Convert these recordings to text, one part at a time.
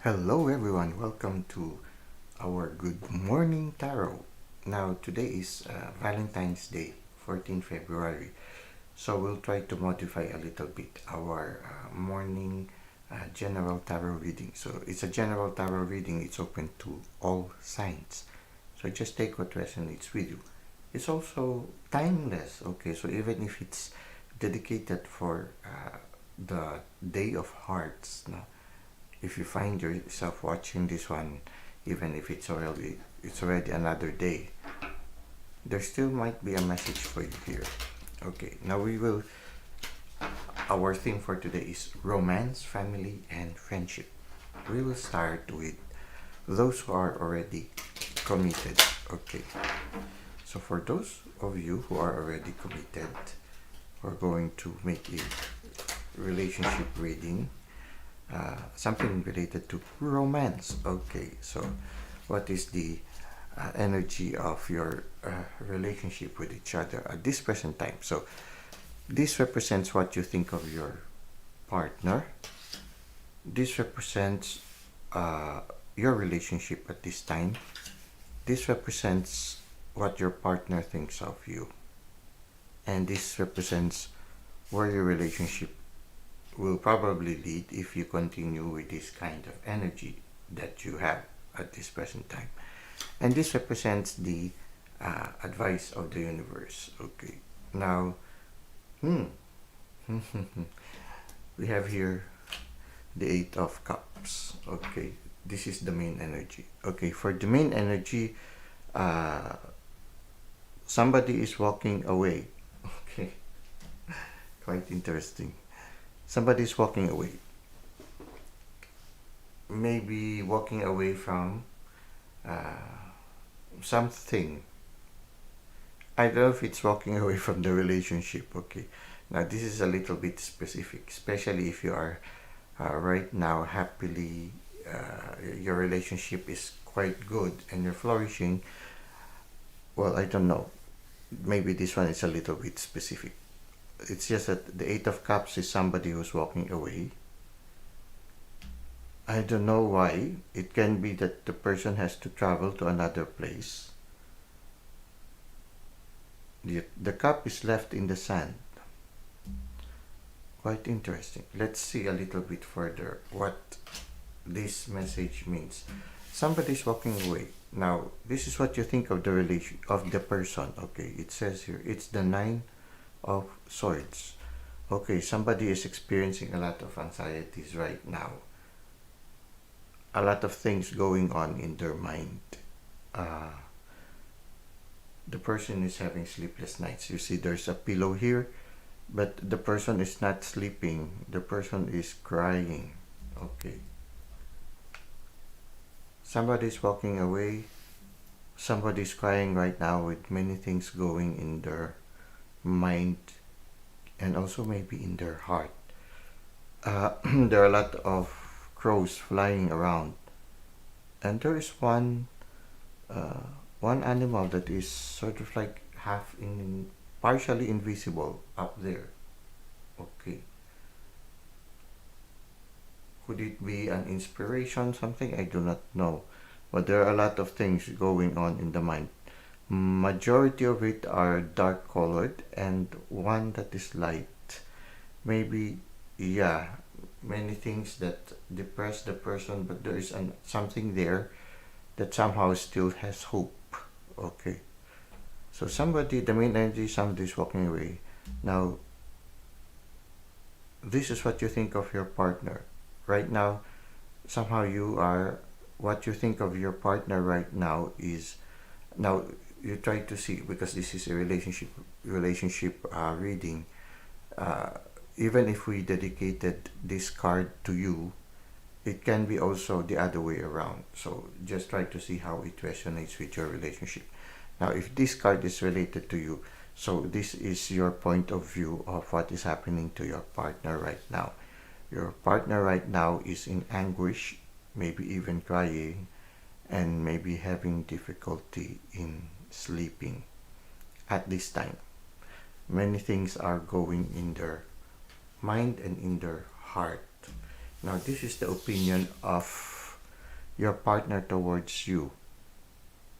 Hello everyone, welcome to our Good Morning Tarot. Now today is Valentine's Day, 14 February. So we'll try to modify a little bit our morning general tarot reading. So it's a general tarot reading, it's open to all signs. So just take what resonates with you. It's also timeless, okay? So even if it's dedicated for the Day of Hearts, no? If you find yourself watching this one, even if it's already another day, there still might be a message for you here. Okay, now our theme for today is romance, family, and friendship. We will start with those who are already committed. Okay, so for those of you who are already committed, we're going to make a relationship reading, something related to romance. Okay, so what is the energy of your relationship with each other at this present time? So this represents what you think of your partner. This represents your relationship at this time. This represents what your partner thinks of you. And this represents where your relationship will probably lead if you continue with this kind of energy that you have at this present time. And this represents the advice of the universe. Okay, now we have here the Eight of Cups. Okay, this is the main energy. Okay, for the main energy, somebody is walking away. Okay, quite interesting. Somebody is walking away. Maybe walking away from something. I don't know if it's walking away from the relationship. Okay, now this is a little bit specific, especially if you are right now happily, your relationship is quite good and you're flourishing. Well, I don't know. Maybe this one is a little bit specific. It's just that the Eight of Cups is somebody who's walking away. I don't know why. It can be that the person has to travel to another place. The cup is left in the sand. Quite interesting. Let's see a little bit further what this message means. Somebody's walking away. Now, this is what you think of the relation of the person. Okay, it says here it's the Nine of Swords. Okay, somebody is experiencing a lot of anxieties right now. A lot of things going on in their mind. The person is having sleepless nights. You see there's a pillow here, but the person is not sleeping. The person is crying. Okay. Somebody's walking away. Somebody's crying right now with many things going in their mind and also maybe in their heart. There are a lot of crows flying around, and there is one animal that is sort of like partially invisible up there. Okay, could it be an inspiration, something? I do not know, but there are a lot of things going on in the mind. Majority of it are dark colored and one that is light. Maybe, yeah, many things that depress the person, but there is something there that somehow still has hope. Okay, so the main energy, somebody is walking away. Now, this is what you think of your partner right now. Somehow what you think of your partner right now is, now you try to see, because this is a relationship reading. Even if we dedicated this card to you, it can be also the other way around. So just try to see how it resonates with your relationship. Now, if this card is related to you, so this is your point of view of what is happening to your partner right now. Your partner right now is in anguish, maybe even crying, and maybe having difficulty in sleeping at this time. Many things are going in their mind and in their heart. Now, this is the opinion of your partner towards you.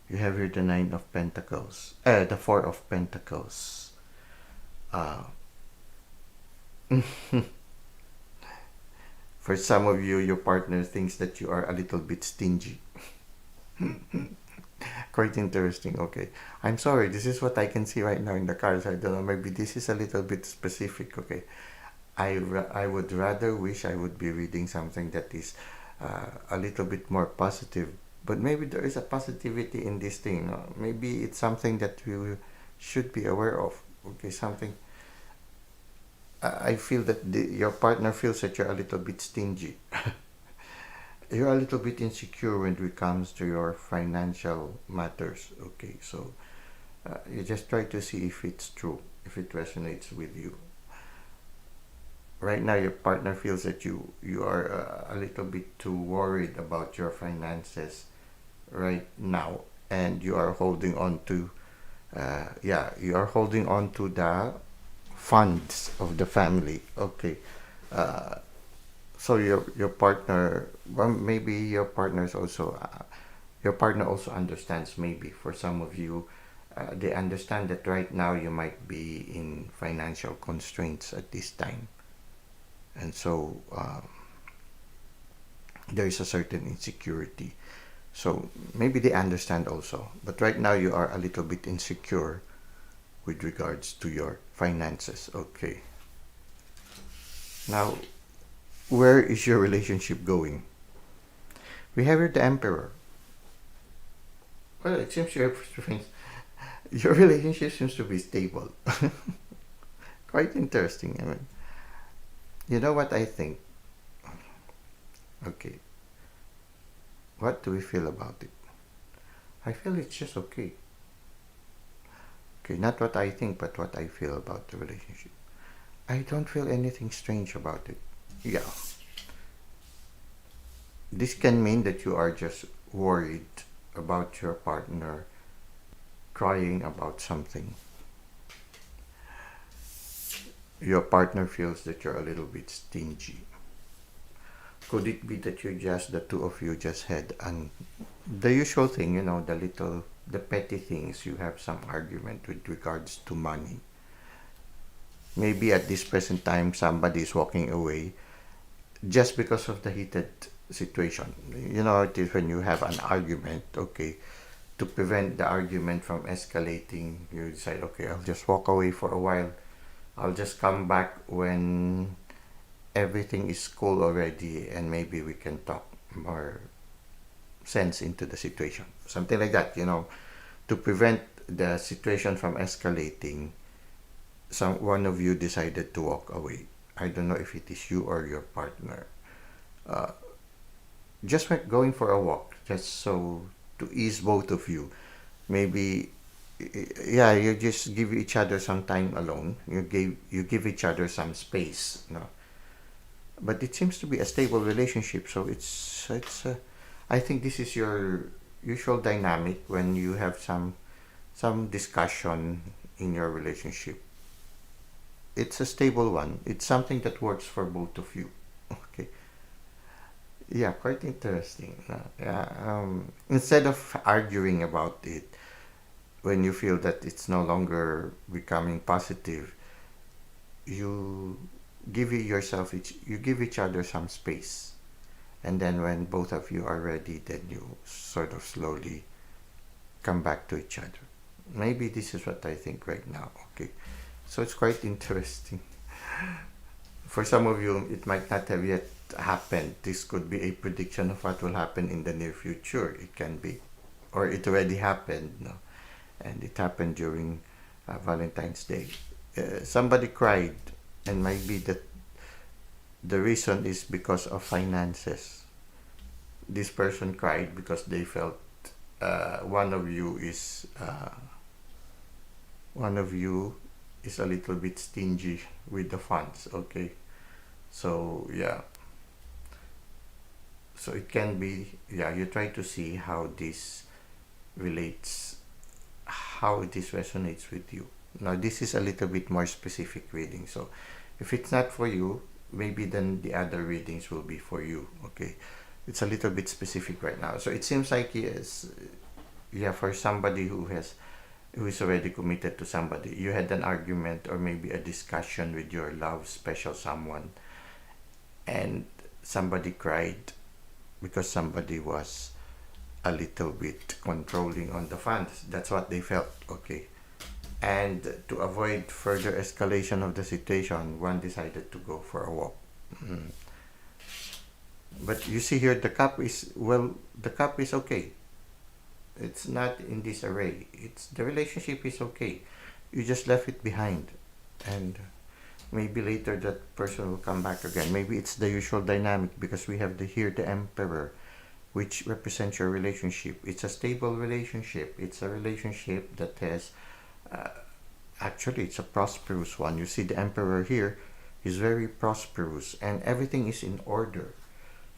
You have here the Nine of Pentacles, the Four of Pentacles. Uh, for some of you, your partner thinks that you are a little bit stingy. Quite interesting. Okay. I'm sorry. This is what I can see right now in the cards. I don't know. Maybe this is a little bit specific. Okay. I would rather wish I would be reading something that is a little bit more positive. But maybe there is a positivity in this thing. Maybe it's something that we should be aware of. Okay. Something. I feel that your partner feels that you're a little bit stingy. You're a little bit insecure when it comes to your financial matters. Okay, so you just try to see if it's true, if it resonates with you. Right now, your partner feels that you are a little bit too worried about your finances right now, and you are holding on to, you are holding on to the funds of the family. Okay, uh, so your partner, well, maybe your partner also understands. Maybe for some of you, they understand that right now you might be in financial constraints at this time, and so there is a certain insecurity. So maybe they understand also, but right now you are a little bit insecure with regards to your finances. Okay, now where is your relationship going? We have here the Emperor. Well, it seems your relationship seems to be stable. Quite interesting. I mean, you know what I think? Okay, what do we feel about it? I feel it's just okay. Okay, not what I think, but what I feel about the relationship. I don't feel anything strange about it. Yeah, this can mean that you are just worried about your partner crying about something. Your partner feels that you're a little bit stingy. Could it be that the two of you just had the usual thing, the petty things, you have some argument with regards to money. Maybe at this present time, somebody is walking away just because of the heated situation. You know, it is when you have an argument, okay, to prevent the argument from escalating, you decide, okay, I'll just walk away for a while. I'll just come back when everything is cool already, and maybe we can talk more sense into the situation. Something like that, to prevent the situation from escalating. One of you decided to walk away. I don't know if it is you or your partner. Uh, just going for a walk, just so to ease both of you. Maybe, yeah, you just give each other some time alone. You give each other some space. But it seems to be a stable relationship. So it's. I think this is your usual dynamic when you have some discussion in your relationship. It's a stable one. It's something that works for both of you. Okay. Yeah, quite interesting. Yeah. Instead of arguing about it, when you feel that it's no longer becoming positive, you you give each other some space, and then when both of you are ready, then you sort of slowly come back to each other. Maybe this is what I think right now. Okay, so it's quite interesting. For some of you, it might not have yet happened. This could be a prediction of what will happen in the near future. It can be, or it already happened, no? And it happened during Valentine's Day. Somebody cried, and maybe the reason is because of finances. This person cried because they felt one of you is a little bit stingy with the funds. Okay, so yeah, so it can be, yeah, you try to see how this relates, how this resonates with you. Now this is a little bit more specific reading, so if it's not for you, maybe then the other readings will be for you. Okay, it's a little bit specific right now. So it seems like yes, yeah, for somebody who is already committed to somebody, you had an argument or maybe a discussion with your love special someone, and somebody cried because somebody was a little bit controlling on the funds. That's what they felt. Okay. And to avoid further escalation of the situation, one decided to go for a walk. Mm. But you see here, the cup is, well, the cup is okay. It's not in disarray. It's the relationship is okay. You just left it behind, and maybe later that person will come back again. Maybe it's the usual dynamic because we have the emperor, which represents your relationship. It's a stable relationship. It's a relationship that has, uh, actually, it's a prosperous one. You see the emperor here is very prosperous and everything is in order.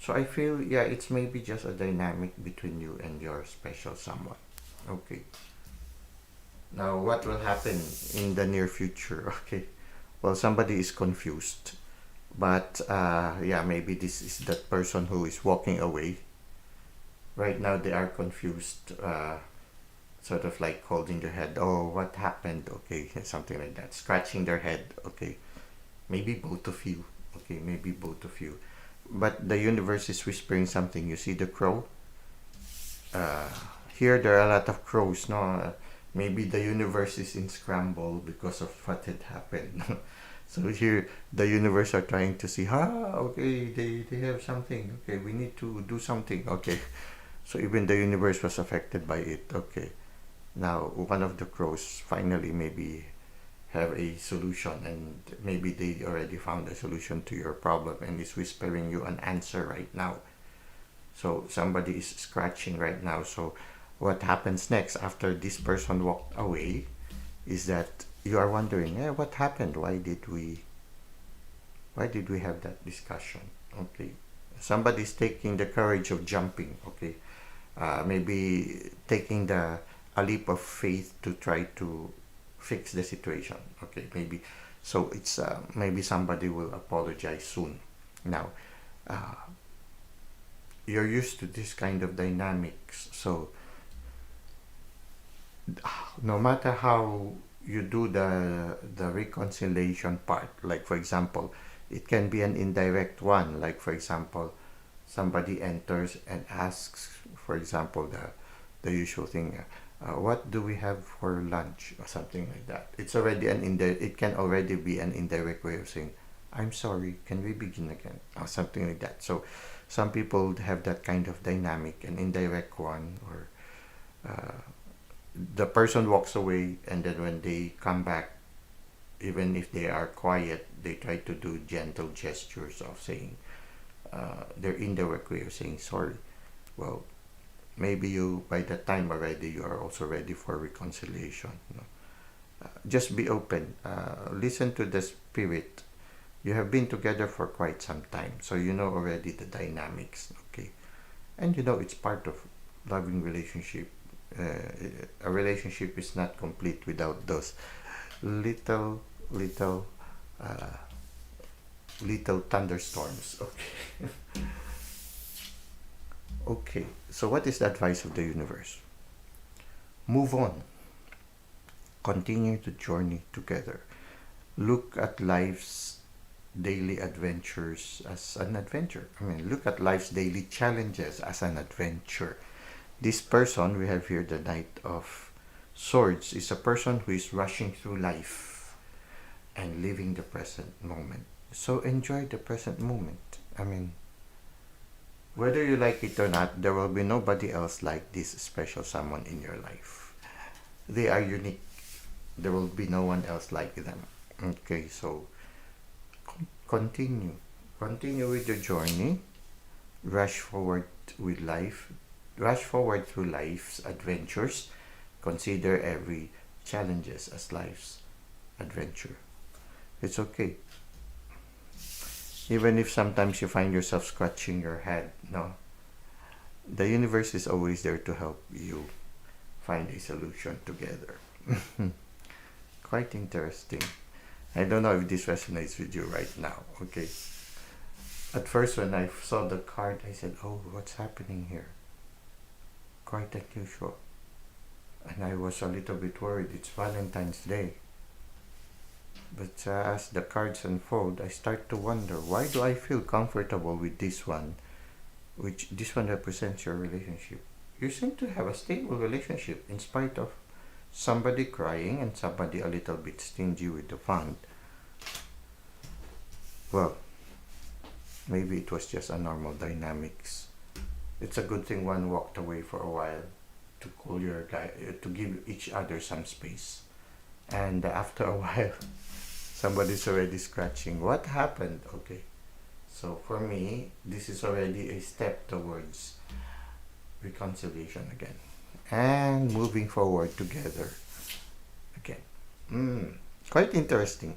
So I feel, yeah, it's maybe just a dynamic between you and your special someone. Okay. Now, what will happen in the near future? Okay. Well, somebody is confused. But yeah, maybe this is that person who is walking away. Right now, they are confused, sort of like holding their head. Oh, what happened? Okay, something like that. Scratching their head. Okay. Maybe both of you. Okay, maybe both of you. But the universe is whispering something. You see the crow? Uh, Here there are a lot of crows. No, maybe the universe is in scramble because of what had happened. So here the universe are trying to see. Okay, they have something. Okay, we need to do something. Okay, so even the universe was affected by it. Okay, now one of the crows finally maybe have a solution, and maybe they already found a solution to your problem and is whispering you an answer right now. So somebody is scratching right now. So what happens next after this person walked away is that you are wondering, what happened? Why did we have that discussion? Okay. Somebody's taking the courage of jumping. Okay. Maybe taking the a leap of faith to try to fix the situation. Okay, maybe. So it's maybe somebody will apologize soon. Now, uh, you're used to this kind of dynamics. So no matter how you do the reconciliation part, like for example, it can be an indirect one. Like for example, somebody enters and asks, for example, the usual thing, what do we have for lunch or something like that. It's already it can already be an indirect way of saying, I'm sorry, can we begin again, or something like that. So some people have that kind of dynamic, an indirect one, or uh, the person walks away and then when they come back, even if they are quiet, they try to do gentle gestures of saying, their indirect way of saying sorry. Well, maybe you by that time already you are also ready for reconciliation. Just be open. Listen to the spirit. You have been together for quite some time, so you know already the dynamics. Okay, and you know it's part of loving relationship. A relationship is not complete without those little little uh, little thunderstorms. Okay. Okay, so what is the advice of the universe? Move on. Continue the journey together. Look at life's daily adventures as an adventure. I mean, look at life's daily challenges as an adventure. This person we have here, the Knight of Swords, is a person who is rushing through life and living the present moment. So enjoy the present moment. I mean, whether you like it or not, there will be nobody else like this special someone in your life. They are unique. There will be no one else like them. Okay, so continue. Continue with your journey. Rush forward with life. Rush forward through life's adventures. Consider every challenges as life's adventure. It's okay. Even if sometimes you find yourself scratching your head, no. The universe is always there to help you find a solution together. Quite interesting. I don't know if this resonates with you right now, okay? At first, when I saw the card, I said, "Oh, what's happening here? Quite unusual." And I was a little bit worried. It's Valentine's Day. But as the cards unfold, I start to wonder, why do I feel comfortable with this one, which this one represents your relationship? You seem to have a stable relationship in spite of somebody crying and somebody a little bit stingy with the fund. Well, maybe it was just a normal dynamics. It's a good thing one walked away for a while to cool your guy, to give each other some space. And after a while, somebody's already scratching. What happened? Okay. So for me, this is already a step towards reconciliation again. And moving forward together again. Quite interesting.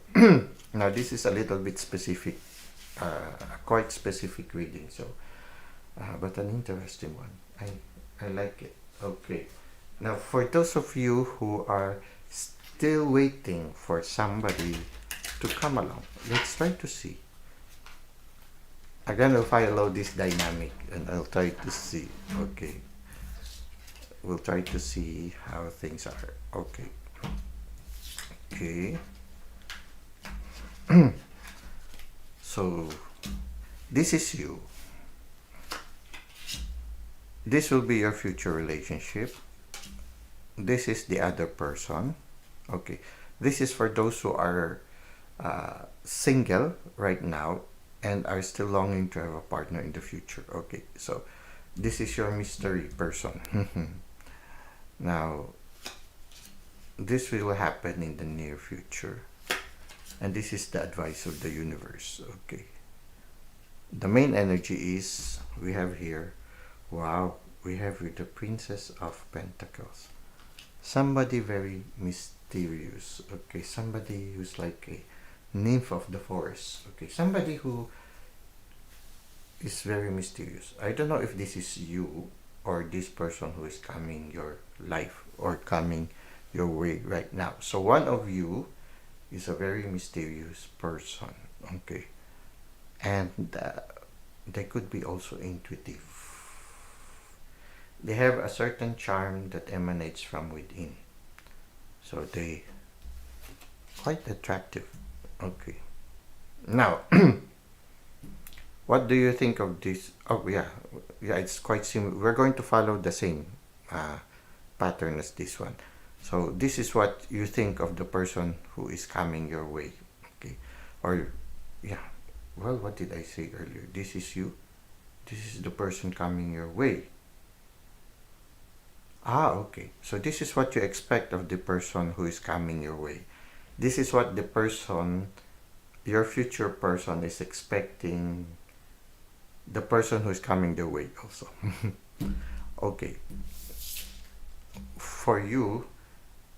Now this is a little bit specific, quite specific reading. So, but an interesting one. I like it. Okay. Now for those of you who are still waiting for somebody to come along, let's try to see. Again, I'll follow this dynamic and I'll try to see. Okay. We'll try to see how things are. Okay. Okay. So, this is you. This will be your future relationship. This is the other person. Okay. This is for those who are single right now and are still longing to have a partner in the future. Okay. So, this is your mystery person. Now, this will happen in the near future. And this is the advice of the universe. Okay. The main energy is, we have here, wow, we have here the Princess of Pentacles. Somebody very mysterious. Okay. Somebody who's like a nymph of the forest. Okay. Somebody who is very mysterious. I don't know if this is you or this person who is coming your life or coming your way right now. So one of you is a very mysterious person. Okay. And they could be also intuitive. They have a certain charm that emanates from within. So they quite attractive. Okay. Now, what do you think of this? Oh yeah, it's quite similar. We're going to follow the same pattern as this one. So this is what you think of the person who is coming your way. Okay. Or yeah. Well, what did I say earlier? This is you. This is the person coming your way. Okay. So this is what you expect of the person who is coming your way. This is what the person, your future person, is expecting the person who is coming their way also. Okay. For you,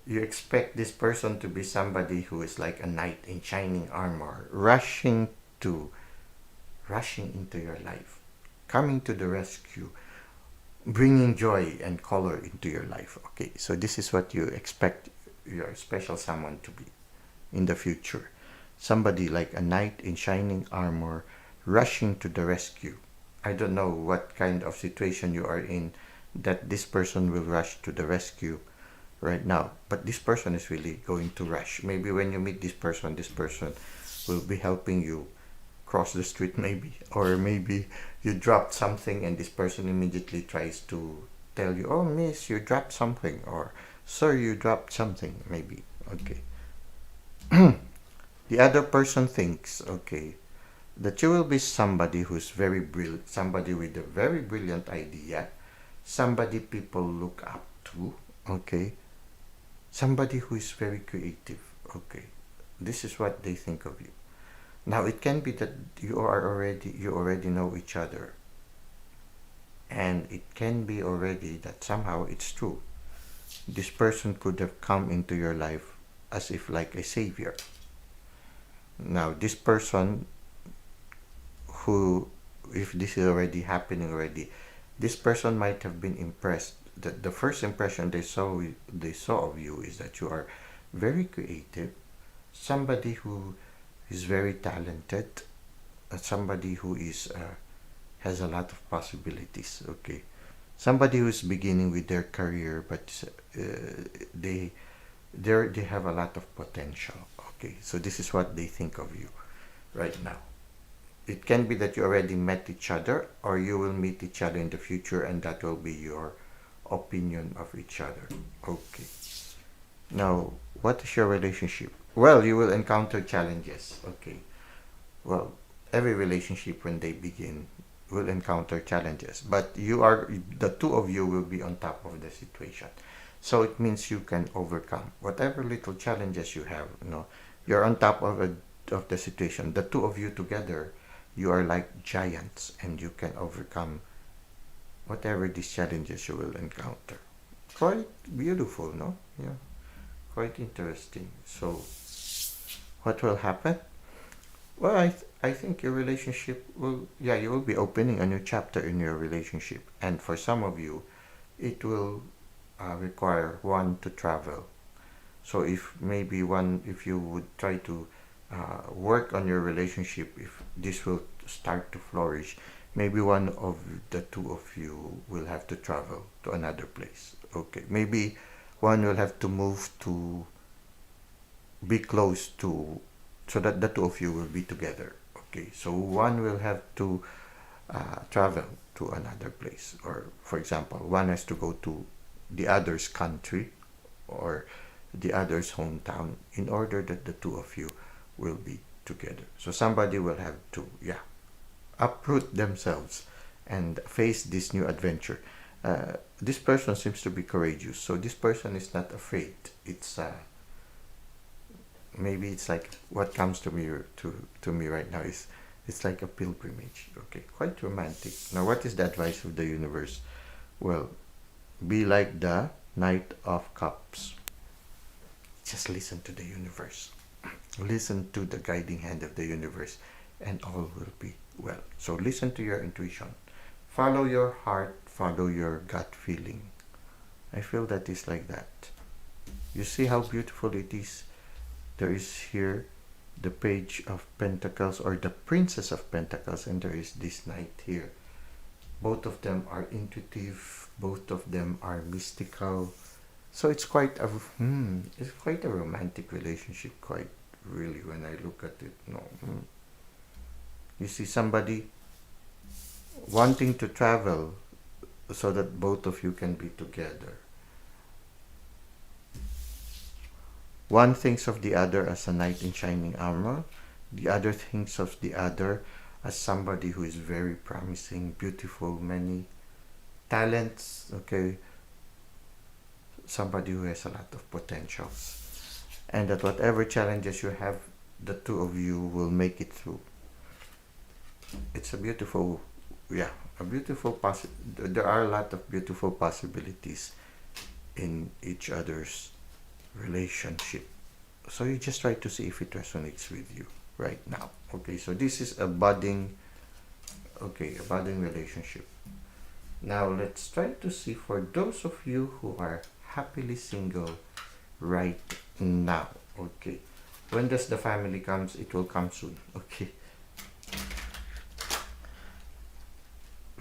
you expect this person to be somebody who is like a knight in shining armor, rushing into your life, coming to the rescue, bringing joy and color into your life. Okay, so this is what you expect your special someone to be in the future. Somebody like a knight in shining armor, rushing to the rescue. I don't know what kind of situation you are in that this person will rush to the rescue right now, but this person is really going to rush. Maybe when you meet this person will be helping you cross the street, maybe, or maybe you dropped something and this person immediately tries to tell you, "Oh miss, you dropped something," or "Sir, you dropped something," maybe. Okay. The other person thinks, okay, that you will be somebody who's very brilliant, somebody with a very brilliant idea, somebody people look up to. Okay. Somebody who is very creative. Okay. This is what they think of you. Now it can be that you already know each other. And it can be already that somehow it's true. This person could have come into your life as if like a savior. Now this person who, if this is already happening already, this person might have been impressed. The first impression they saw of you is that you are very creative, somebody who is very talented, somebody who is has a lot of possibilities. Okay, somebody who is beginning with their career, but they they have a lot of potential. Okay, so this is what they think of you right now. It can be that you already met each other, or you will meet each other in the future, and that will be your opinion of each other. Okay. Now, what is your relationship? Well, you will encounter challenges. Okay. Well, every relationship when they begin will encounter challenges, but the two of you will be on top of the situation. So it means you can overcome whatever little challenges you have. You're on top of the situation. The two of you together, you are like giants, and you can overcome whatever these challenges you will encounter. Quite beautiful, no? Yeah, quite interesting. So, what will happen? Well, I think your relationship will, yeah, you will be opening a new chapter in your relationship. And for some of you, it will require one to travel. So if you would try to work on your relationship, if this will start to flourish, maybe one of the two of you will have to travel to another place. Okay, maybe one will have to move to be close to, so that the two of you will be together. Okay, so one will have to travel to another place, or for example, one has to go to the other's country or the other's hometown in order that the two of you will be together. So somebody will have to, yeah, uproot themselves and face this new adventure. This person seems to be courageous, so this person is not afraid. It's maybe it's like what comes to me right now is it's like a pilgrimage. Okay, quite romantic. Now, what is the advice of the universe? Well, be like the Knight of Cups. Just listen to the universe. Listen to the guiding hand of the universe, and all will be well. So listen to your intuition. Follow your heart, follow your gut feeling. I feel that is like that. You see how beautiful it is? There is here the Page of Pentacles, or the Princess of Pentacles, and there is this Knight here. Both of them are intuitive, both of them are mystical. So it's quite a romantic relationship, quite really, when I look at it. No. You see somebody wanting to travel so that both of you can be together. One thinks of the other as a knight in shining armor. The other thinks of the other as somebody who is very promising, beautiful, many talents, okay? Somebody who has a lot of potentials. And that whatever challenges you have, the two of you will make it through. It's a beautiful, yeah, there are a lot of beautiful possibilities in each other's relationship. So you just try to see if it resonates with you right now. Okay, so this is a budding relationship. Now let's try to see for those of you who are happily single right now. Okay, when does the family comes? It will come soon. Okay,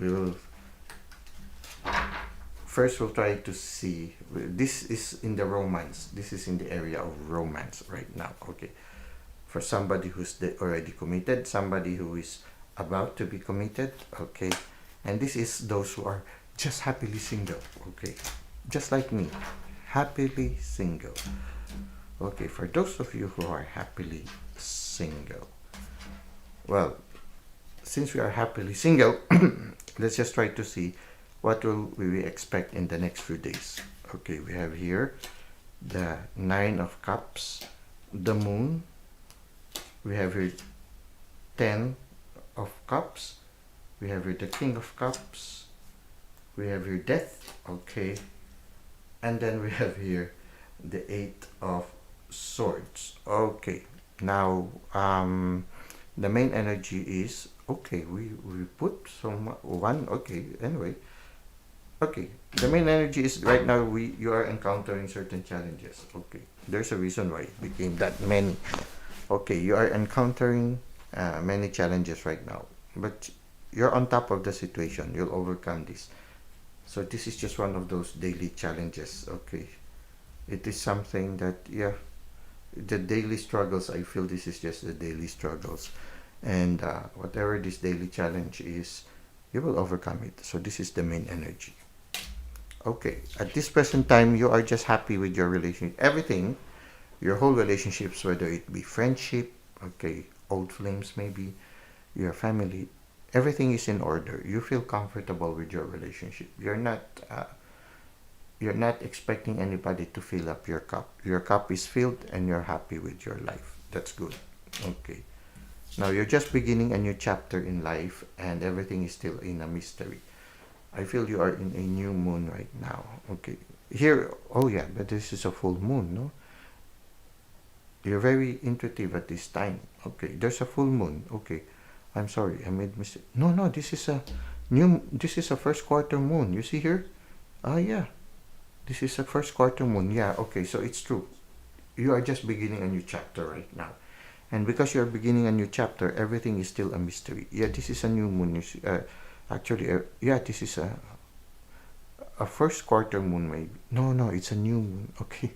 we will first we'll try to see. This is in the romance. This is in the area of romance right now. Okay, for somebody who's already committed, somebody who is about to be committed. Okay, and this is those who are just happily single. Okay, just like me, happily single. Okay, for those of you who are happily single, well, since we are happily single, let's just try to see what will we expect in the next few days. Okay, we have here the Nine of Cups, the Moon. We have here 10 of Cups. We have here the King of Cups. We have here Death. Okay, and then we have here the Eight of Swords. Okay, now the main energy is okay. We put some one. Okay, anyway. Okay, the main energy is right now you are encountering certain challenges. Okay, there's a reason why it became that many. Okay, you are encountering many challenges right now, but you're on top of the situation. You'll overcome this. So this is just one of those daily challenges. Okay, it is something that, yeah, the daily struggles. I feel this is just the daily struggles, and whatever this daily challenge is, you will overcome it. So this is the main energy. Okay, at this present time, you are just happy with your relationship, everything, your whole relationships, whether it be friendship, okay, old flames maybe, your family, everything is in order. You feel comfortable with your relationship. You're not expecting anybody to fill up your cup. Your cup is filled and you're happy with your life. That's good. Okay. Now you're just beginning a new chapter in life and everything is still in a mystery. I feel you are in a new moon right now. Okay. Here, oh yeah, but this is a full moon, no? You're very intuitive at this time. Okay. There's a full moon. Okay. I'm sorry, I made mistake. No, no, this is a first quarter moon. You see here? Ah, yeah. This is a first quarter moon. Yeah, okay, so it's true. You are just beginning a new chapter right now. And because you're beginning a new chapter, everything is still a mystery. Yeah, this is a new moon. You see, actually, yeah, this is a first quarter moon maybe. No, no, it's a new moon. Okay.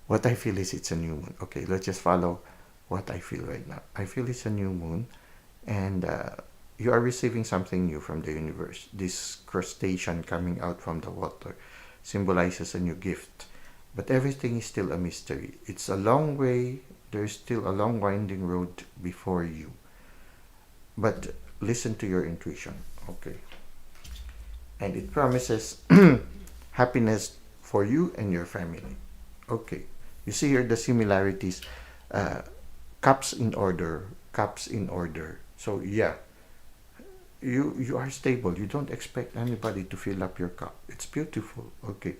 What I feel is it's a new moon. Okay, let's just follow what I feel right now. I feel it's a new moon, and you are receiving something new from the universe. This crustacean coming out from the water symbolizes a new gift, but everything is still a mystery. It's a long way. There's still a long winding road before you. But listen to your intuition, okay? And it promises happiness for you and your family. Okay, you see here the similarities. Uh, Cups in order, cups in order. So yeah, you are stable. You don't expect anybody to fill up your cup. It's beautiful. Okay,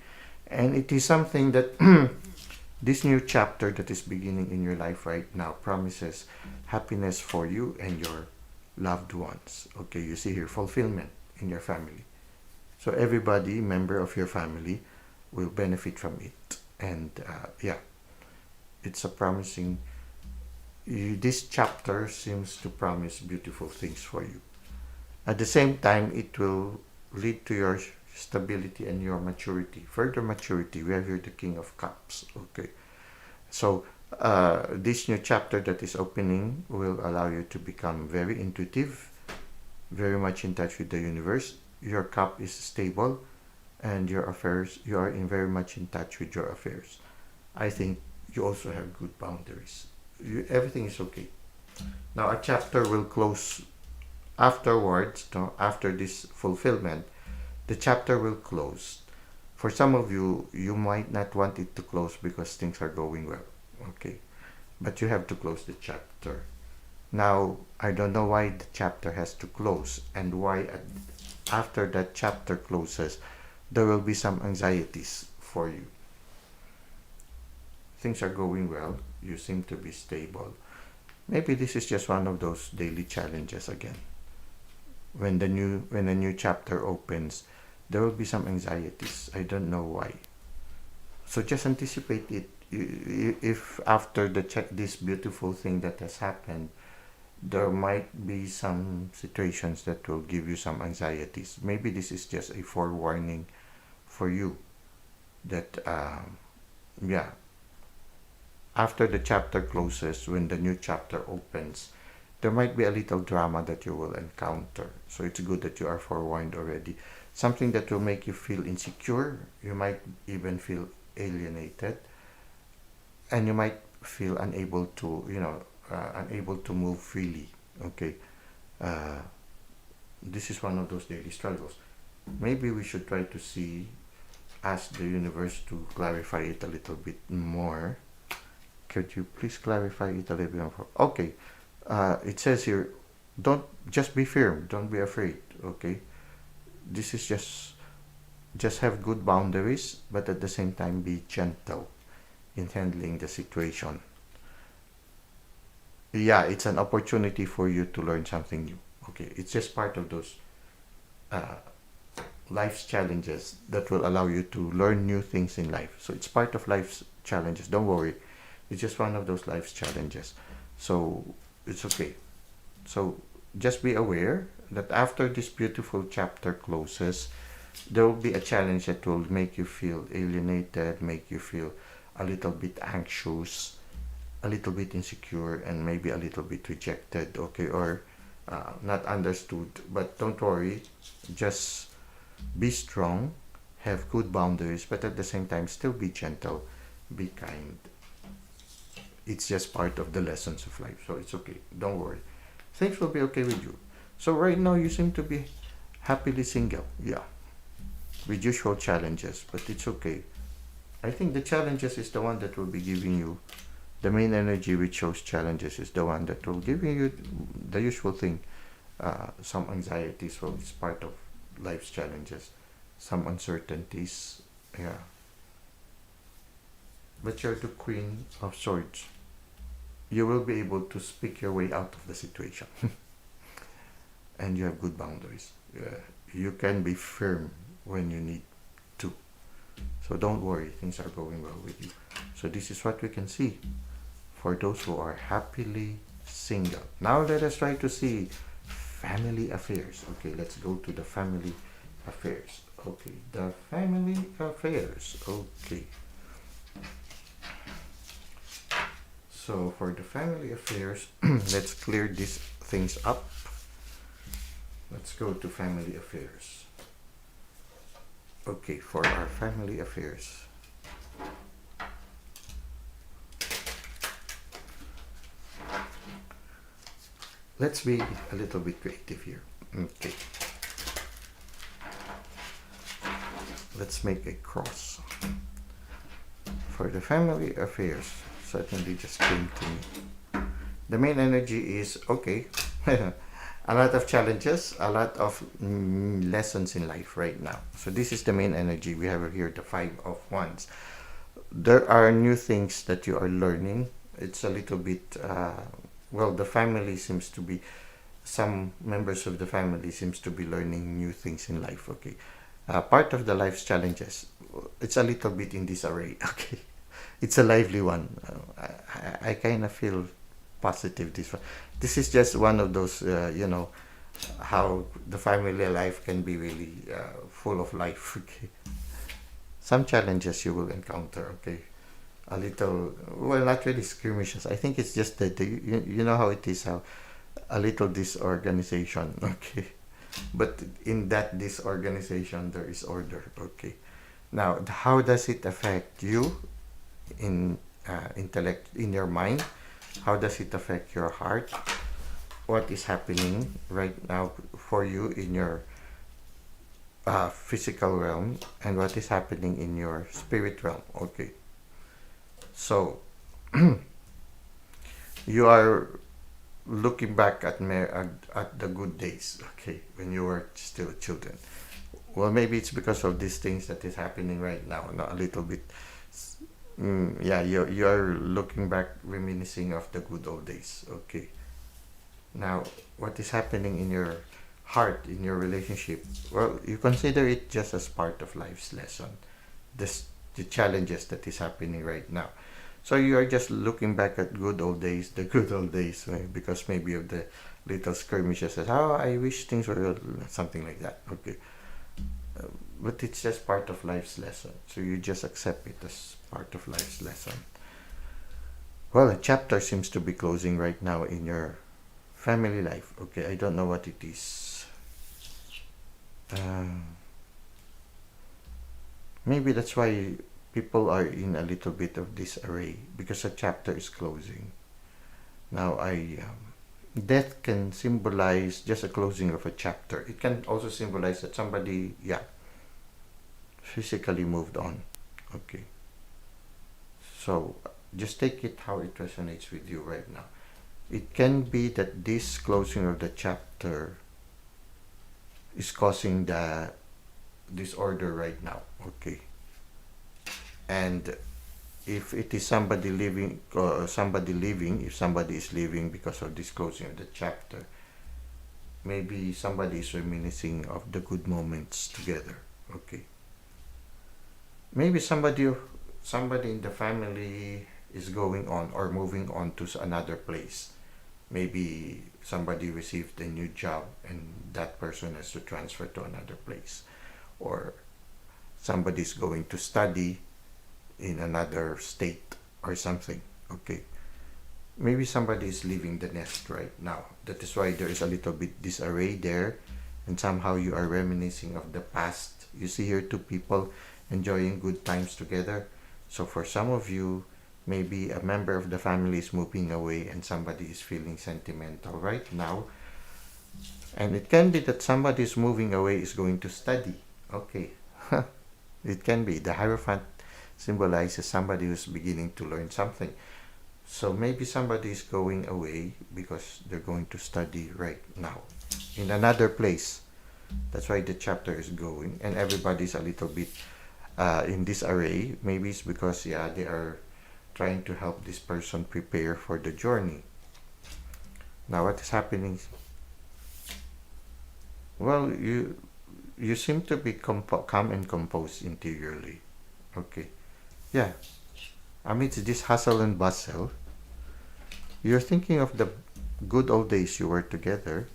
and it is something that this new chapter that is beginning in your life right now promises happiness for you and your loved ones. Okay, you see here fulfillment in your family. So everybody, member of your family, will benefit from it. And yeah, it's a promising. This chapter seems to promise beautiful things for you. At the same time, it will lead to your stability and your maturity, further maturity. We have here the King of Cups. Okay, so this new chapter that is opening will allow you to become very intuitive, very much in touch with the universe. Your cup is stable, and your affairs, you are in very much in touch with your affairs. I think you also have good boundaries. Everything is okay. Now a chapter will close afterwards. No, after this fulfillment, the chapter will close. For some of you, you might not want it to close because things are going well. Okay, but you have to close the chapter. Now I don't know why the chapter has to close and why after that chapter closes, there will be some anxieties for you. Things are going well. You seem to be stable. Maybe this is just one of those daily challenges again. When a new chapter opens, there will be some anxieties. I don't know why. So just anticipate it. If after this beautiful thing that has happened, there might be some situations that will give you some anxieties. Maybe this is just a forewarning for you that yeah, after the chapter closes, when the new chapter opens, there might be a little drama that you will encounter. So it's good that you are forewarned already. Something that will make you feel insecure. You might even feel alienated, and you might feel unable to, unable to move freely. Okay, uh, this is one of those daily struggles. Maybe we should try to ask the universe to clarify it a little bit more. Could you please clarify it a little bit more? Okay, it says here, don't just be firm, don't be afraid. Okay, this is just have good boundaries, but at the same time be gentle in handling the situation. Yeah, it's an opportunity for you to learn something new. Okay, it's just part of those uh, life's challenges that will allow you to learn new things in life. So it's part of life's challenges. Don't worry, it's just one of those life's challenges. So It's okay. So just be aware that after this beautiful chapter closes, there will be a challenge that will make you feel alienated, make you feel a little bit anxious, a little bit insecure, and maybe a little bit rejected, okay, or not understood. But don't worry, just be strong, have good boundaries, but at the same time, still be gentle, be kind. It's just part of the lessons of life, so it's okay. Don't worry. Things will be okay with you. So, right now, you seem to be happily single. Yeah, with usual challenges, but it's okay. I think the challenges is the one that will be giving you the main energy, which shows challenges, is the one that will give you the usual thing. Some anxieties, well, it's part of life's challenges. Some uncertainties, yeah. But you're the Queen of Swords. You will be able to speak your way out of the situation. And you have good boundaries. You can be firm when you need to. So don't worry, things are going well with you. So this is what we can see for those who are happily single. Now let us try to see family affairs. Okay, let's go to the family affairs. Okay, the family affairs. Okay. So for the family affairs, let's clear these things up. Let's go to family affairs. Okay, for our family affairs. Let's be a little bit creative here. Okay. Let's make a cross. For the family affairs, suddenly just came to me. The main energy is okay. A lot of challenges, a lot of lessons in life right now. So this is the main energy. We have here the Five of Wands. There are new things that you are learning. It's a little bit, well, the family seems to be, some members of the family seems to be learning new things in life, okay. Part of the life's challenges, it's a little bit in disarray, okay. It's a lively one. I kind of feel positive this one. This is just one of those, how the family life can be really full of life, okay. Some challenges you will encounter, okay. A little, well, not really skirmishes. I think it's just that you know how it is, how a little disorganization, okay. But in that disorganization, there is order, okay. Now, how does it affect you in intellect, in your mind? How does it affect your heart? What is happening right now for you in your physical realm, and what is happening in your spirit realm, okay. So you are looking back at the good days, okay, when you were still children. Well, maybe it's because of these things that is happening right now, not a little bit. Yeah, you're looking back, reminiscing of the good old days, okay. Now, what is happening in your heart, in your relationship? Well, you consider it just as part of life's lesson, this the challenges that is happening right now. So you are just looking back at good old days, the good old days, right? Because maybe of the little skirmishes, as how I wish things were something like that, okay. But it's just part of life's lesson, so you just accept it as part of life's lesson. Well, a chapter seems to be closing right now in your family life, okay. I don't know what it is. Maybe that's why people are in a little bit of disarray, because a chapter is closing. Now, death can symbolize just a closing of a chapter. It can also symbolize that somebody, yeah, physically moved on, okay. So just take it how it resonates with you right now. It can be that this closing of the chapter is causing the disorder right now, okay. And if it is somebody living, if somebody is leaving because of this closing of the chapter, maybe somebody is reminiscing of the good moments together, okay. Maybe somebody in the family is going on or moving on to another place, maybe somebody received a new job and that person has to transfer to another place, or somebody's going to study in another state or something. Okay, maybe somebody is leaving the nest right now. That is why there is a little bit disarray there, and somehow you are reminiscing of the past. You see here two people enjoying good times together. So for some of you, maybe a member of the family is moving away and somebody is feeling sentimental right now. And it can be that somebody is moving away is going to study. Okay. It can be. The Hierophant symbolizes somebody who's beginning to learn something. So maybe somebody is going away because they're going to study right now in another place. That's why the chapter is going, and everybody's a little bit in this array. Maybe it's because, yeah, they are trying to help this person prepare for the journey. Now, what is happening? Well, you seem to be calm and composed interiorly. Okay, yeah. Amidst this hustle and bustle, you're thinking of the good old days you were together,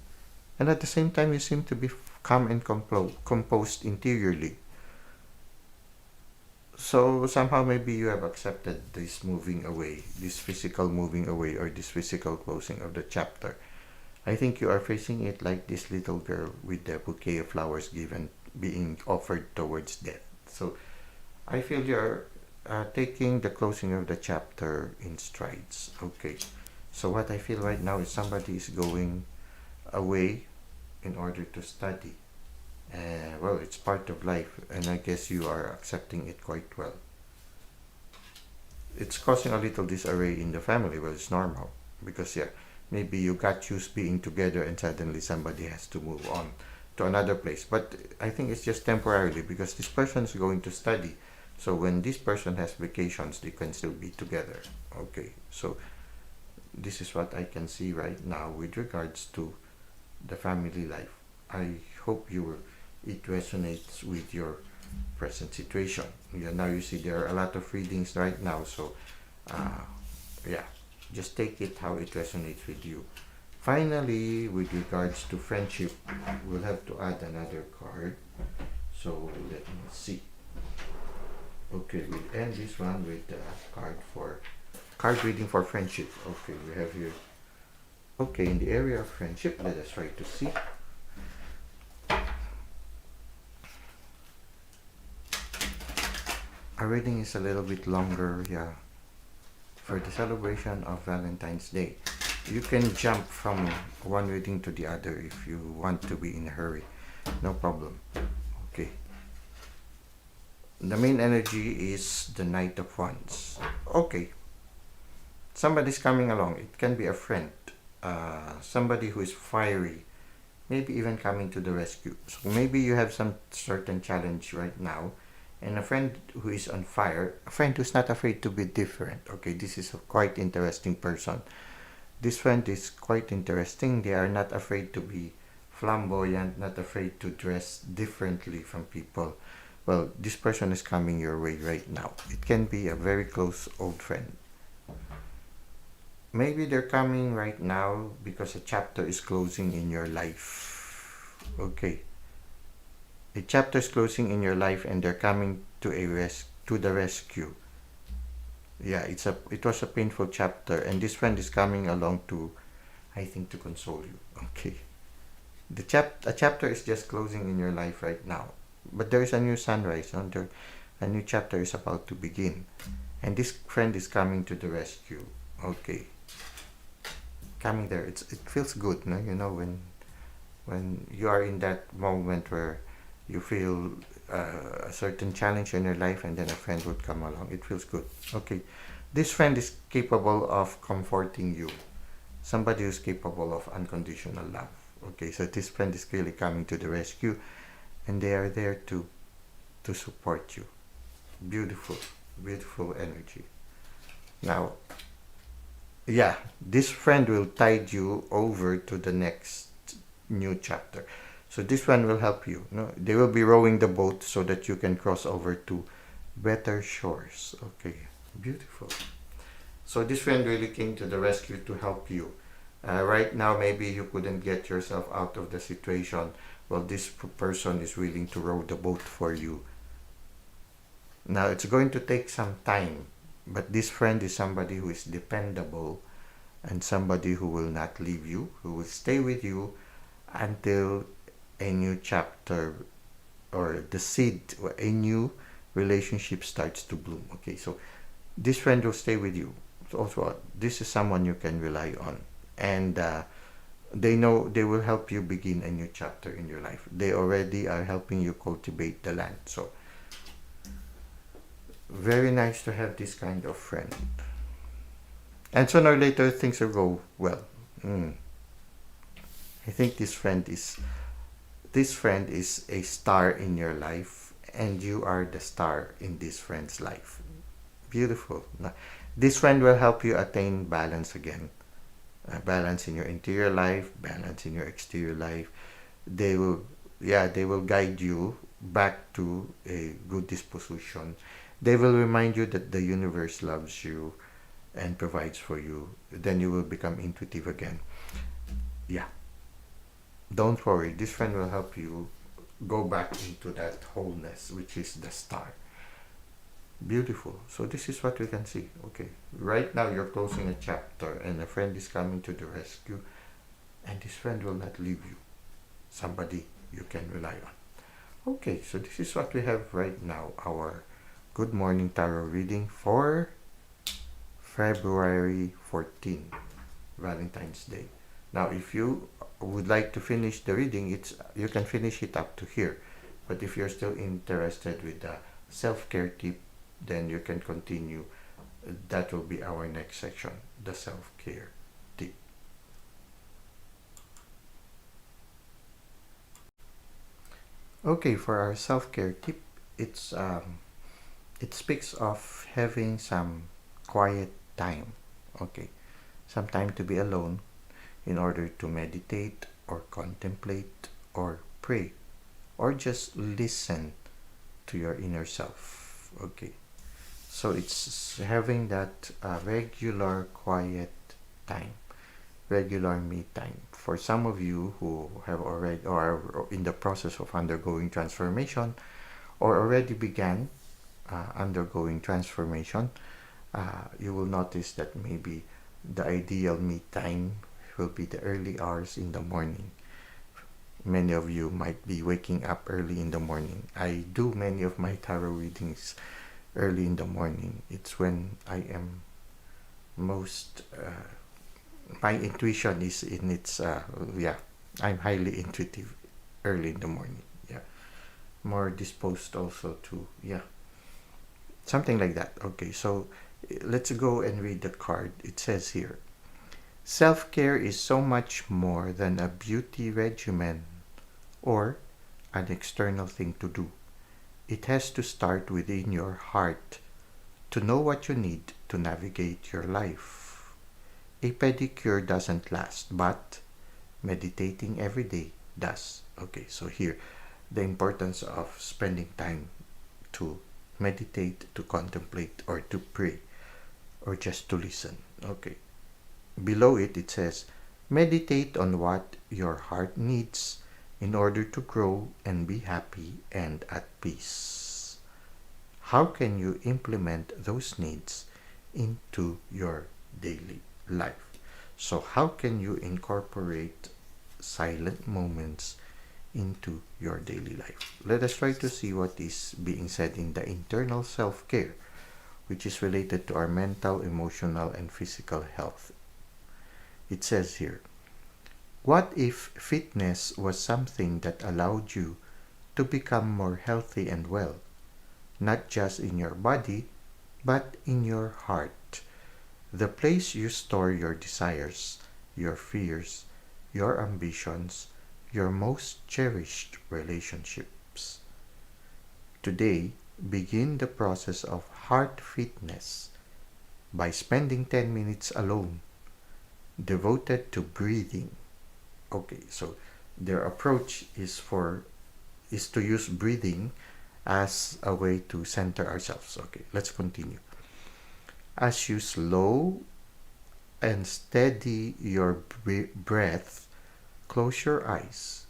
and at the same time, you seem to be calm and composed interiorly. So somehow maybe you have accepted this moving away, this physical moving away, or this physical closing of the chapter. I think you are facing it like this little girl with the bouquet of flowers given being offered towards death. So I feel you're taking the closing of the chapter in strides. Okay. So what I feel right now is somebody is going away in order to study. Well, it's part of life, and I guess you are accepting it quite well. It's causing a little disarray in the family. Well, it's normal because, yeah, maybe you got used being together and suddenly somebody has to move on to another place. But I think it's just temporarily because this person is going to study. So when this person has vacations, they can still be together. Okay, so this is what I can see right now with regards to the family life. I hope it resonates with your present situation. Yeah, now you see there are a lot of readings right now, so yeah, just take it how it resonates with you. Finally, with regards to friendship, we'll have to add another card. So let me see. Okay, we'll end this one with the card reading for friendship. Okay, we have here. Okay, in the area of friendship, let us try to see. Our reading is a little bit longer, yeah, for the celebration of Valentine's Day. You can jump from one reading to the other if you want to be in a hurry. No problem. Okay. The main energy is the Knight of Wands. Okay. Somebody's coming along. It can be a friend. Somebody who is fiery. Maybe even coming to the rescue. So maybe you have some certain challenge right now. And a friend who is on fire. A friend who's not afraid to be different. Okay, this is a quite interesting person. This friend is quite interesting. They are not afraid to be flamboyant, not afraid to dress differently from people. Well, this person is coming your way right now. It can be a very close old friend. Maybe they're coming right now because a chapter is closing in your life. Okay. A chapter is closing in your life and they're coming to the rescue. Yeah, it was a painful chapter, and this friend is coming along to, I think, to console you. Okay. A chapter is just closing in your life right now. But there is a new sunrise. A new chapter is about to begin. And this friend is coming to the rescue. Okay. Coming there. It feels good, no? You know, when you are in that moment where you feel a certain challenge in your life and then a friend would come along. It feels good. Okay. This friend is capable of comforting you. Somebody who's capable of unconditional love. Okay, so this friend is clearly coming to the rescue and they are there to support you. Beautiful, beautiful energy. Now, yeah, this friend will tide you over to the next new chapter. So this one will help you. No, they will be rowing the boat so that you can cross over to better shores. Okay, beautiful. So this friend really came to the rescue to help you. Right now, maybe you couldn't get yourself out of the situation. Well, this person is willing to row the boat for you. Now, it's going to take some time, but this friend is somebody who is dependable and somebody who will not leave you, who will stay with you until a new chapter or the seed or a new relationship starts to bloom. Okay, so this friend will stay with you. So also, this is someone you can rely on, and they know they will help you begin a new chapter in your life. They already are helping you cultivate the land. So very nice to have this kind of friend. And sooner or later things will go well. Mm. I think this friend is a star in your life, and you are the star in this friend's life. Beautiful. This friend will help you attain balance again. Balance in your interior life, balance in your exterior life. They will, yeah, they will guide you back to a good disposition. They will remind you that the universe loves you and provides for you. Then you will become intuitive again. Yeah, don't worry. This friend will help you go back into that wholeness, which is the star. Beautiful. So this is what we can see. Okay. Right now you're closing a chapter and a friend is coming to the rescue, and this friend will not leave you. Somebody you can rely on. Okay, so this is what we have right now. Our Good Morning Tarot reading for February 14, Valentine's Day. Now, if you would like to finish the reading, you can finish it up to here. But if you're still interested with the self-care tip, then you can continue. That will be our next section, the self-care tip. Okay, for our self-care tip, it speaks of having some quiet time. Okay, some time to be alone in order to meditate or contemplate or pray or just listen to your inner self. Okay, so it's having that regular quiet time, regular me time. For some of you who have already or are in the process of undergoing transformation or already began undergoing transformation, you will notice that maybe the ideal me time will be the early hours in the morning. Many of you might be waking up early in the morning. I do many of my tarot readings early in the morning. It's when I am most, my intuition is in its, yeah, I'm highly intuitive early in the morning. Yeah. More disposed also to, yeah, something like that. Okay, so let's go and read the card. It says here, self-care is so much more than a beauty regimen or an external thing to do. It has to start within your heart to know what you need to navigate your life. A pedicure doesn't last, but meditating every day does. Okay, so here, the importance of spending time to meditate, to contemplate, or to pray, or just to listen. Okay. Below it, it says, meditate on what your heart needs in order to grow and be happy and at peace. How can you implement those needs into your daily life? So how can you incorporate silent moments into your daily life? Let us try to see what is being said in the internal self-care, which is related to our mental, emotional, and physical health. It says here, what if fitness was something that allowed you to become more healthy and well, not just in your body, but in your heart, the place you store your desires, your fears, your ambitions, your most cherished relationships? Today, begin the process of heart fitness by spending 10 minutes alone, devoted to breathing. Okay, so their approach is to use breathing as a way to center ourselves. Okay, let's continue. As you slow and steady your breath, close your eyes.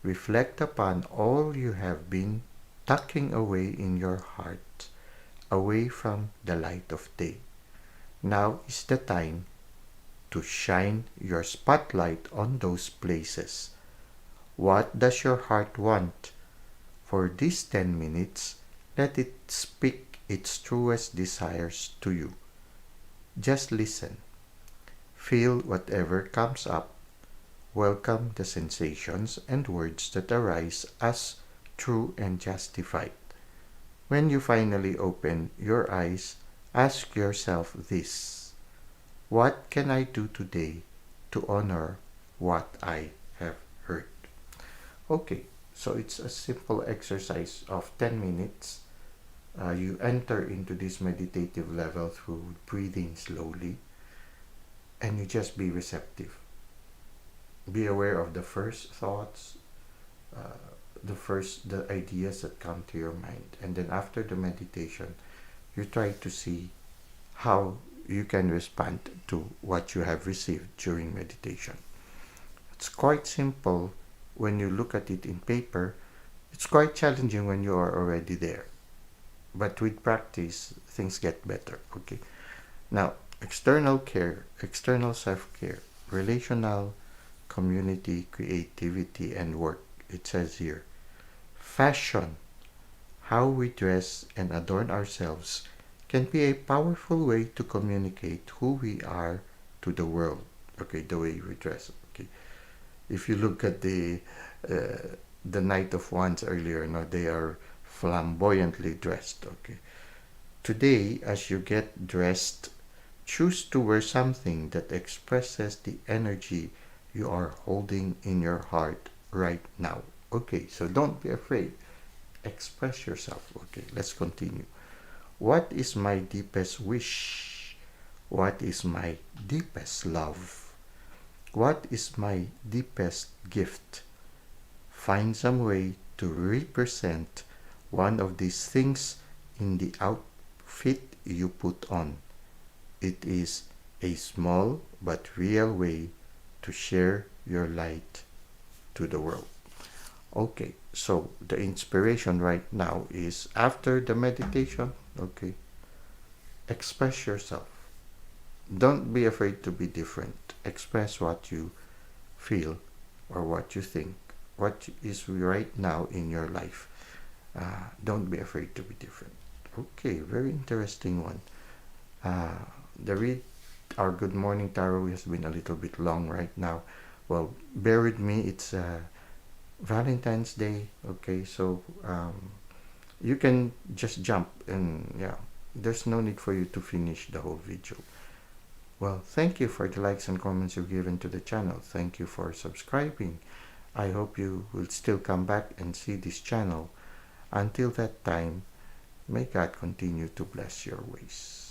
Reflect upon all you have been tucking away in your heart, away from the light of day. Now is the time to shine your spotlight on those places. What does your heart want? For these 10 minutes, let it speak its truest desires to you. Just listen. Feel whatever comes up. Welcome the sensations and words that arise as true and justified. When you finally open your eyes, ask yourself this: what can I do today to honor what I have heard? Okay, so it's a simple exercise of 10 minutes. You enter into this meditative level through breathing slowly, and you just be receptive. Be aware of the first thoughts, uh, the ideas that come to your mind, and then after the meditation, you try to see how you can respond to what you have received during meditation. It's quite simple when you look at it in paper. It's quite challenging when you are already there. But with practice, things get better. Okay. Now, external care, external self-care, relational, community, creativity, and work. It says here, fashion, how we dress and adorn ourselves, can be a powerful way to communicate who we are to the world. Okay, the way we dress. Okay, if you look at the Knight of Wands earlier, no, they are flamboyantly dressed. Okay, today, as you get dressed, choose to wear something that expresses the energy you are holding in your heart right now. Okay, so don't be afraid. Express yourself. Okay, let's continue. What is my deepest wish? What is my deepest love? What is my deepest gift? Find some way to represent one of these things in the outfit you put on. It is a small but real way to share your light to the world. Okay, so the inspiration right now is after the meditation, okay, express yourself. Don't be afraid to be different. Express what you feel or what you think, what is right now in your life. Don't be afraid to be different. Okay, very interesting one. Uh, the read our Good Morning Tarot has been a little bit long right now. Well, bear with me. It's Valentine's Day. Okay, so you can just jump and yeah, there's no need for you to finish the whole video. Well, thank you for the likes and comments you've given to the channel. Thank you for subscribing. I hope you will still come back and see this channel. Until that time, may God continue to bless your ways.